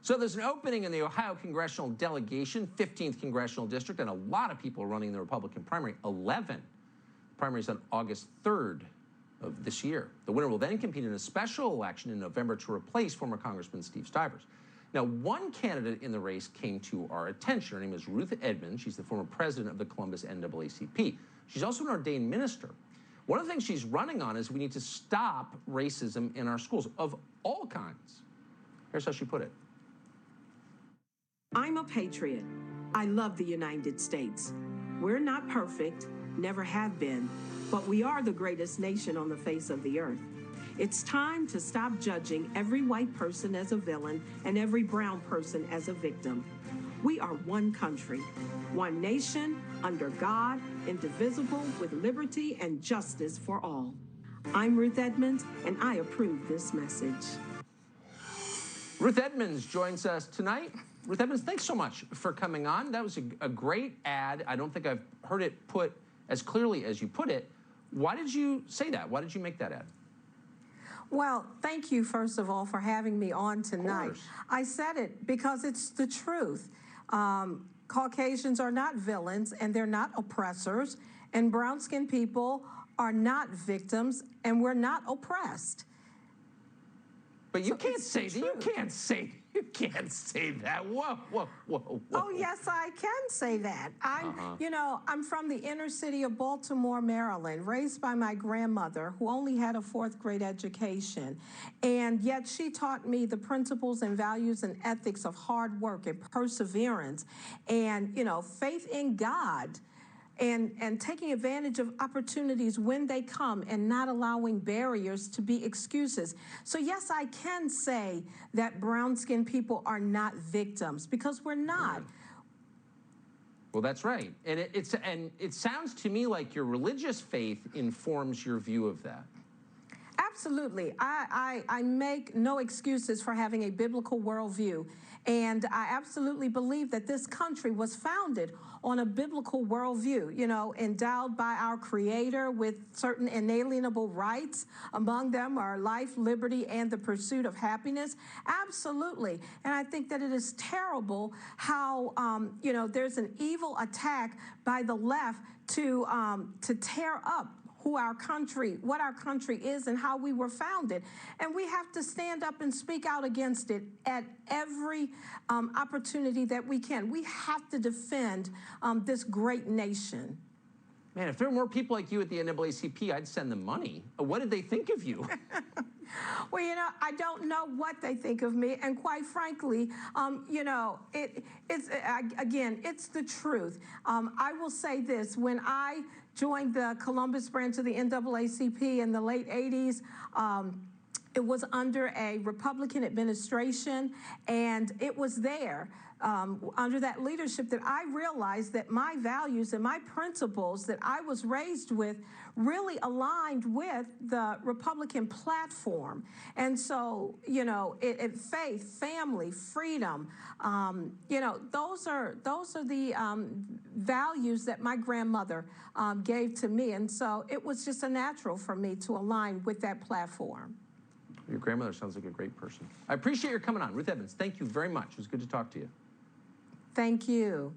So there's an opening in the Ohio Congressional Delegation, 15th Congressional District, and a lot of people are running the Republican primary, 11. Primaries on August 3rd of this year. The winner will then compete in a special election in November to replace former Congressman Steve Stivers. Now, one candidate in the race came to our attention. Her name is Ruth Edmonds. She's the former president of the Columbus NAACP. She's also an ordained minister. One of the things she's running on is we need to stop racism in our schools of all kinds. Here's how she put it. I'm a patriot. I love the United States. We're not perfect, never have been, but we are the greatest nation on the face of the earth. It's time to stop judging every white person as a villain and every brown person as a victim. We are one country, one nation, under God, indivisible, with liberty and justice for all. I'm Ruth Edmonds, and I approve this message. Ruth Edmonds joins us tonight. Ruth Edmonds, thanks so much for coming on. That was a great ad. I don't think I've heard it put as clearly as you put it. Why did you say that? Why did you make that ad? Well, thank you, first of all, for having me on tonight. I said it because it's the truth. Caucasians are not villains, and they're not oppressors, and brown-skinned people are not victims, and we're not oppressed. But you can't say that. You can't say that. Whoa, whoa, whoa, whoa. Oh, yes, I can say that. I'm from the inner city of Baltimore, Maryland, raised by my grandmother, who only had a 4th grade education. And yet she taught me the principles and values and ethics of hard work and perseverance and, faith in God. And taking advantage of opportunities when they come and not allowing barriers to be excuses. So yes, I can say that brown-skinned people are not victims, because we're not. Well, that's right. And it sounds to me like your religious faith informs your view of that. Absolutely. I make no excuses for having a biblical worldview. And I absolutely believe that this country was founded on a biblical worldview, endowed by our Creator with certain inalienable rights. Among them are life, liberty, and the pursuit of happiness. Absolutely. And I think that it is terrible how, there's an evil attack by the left to tear up what our country is and how we were founded. And we have to stand up and speak out against it at every opportunity that we can. We have to defend this great nation. Man, if there were more people like you at the NAACP, I'd send them money. What did they think of you? Well, I don't know what they think of me, and quite frankly, it's the truth. I will say this: when I joined the Columbus branch of the NAACP in the late 80s, it was under a Republican administration, and it was there under that leadership that I realized that my values and my principles that I was raised with really aligned with the Republican platform. And so, faith, family, freedom, those are the values that my grandmother gave to me. And so it was just a natural for me to align with that platform. Your grandmother sounds like a great person. I appreciate your coming on. Ruth Edmonds, thank you very much. It was good to talk to you. Thank you.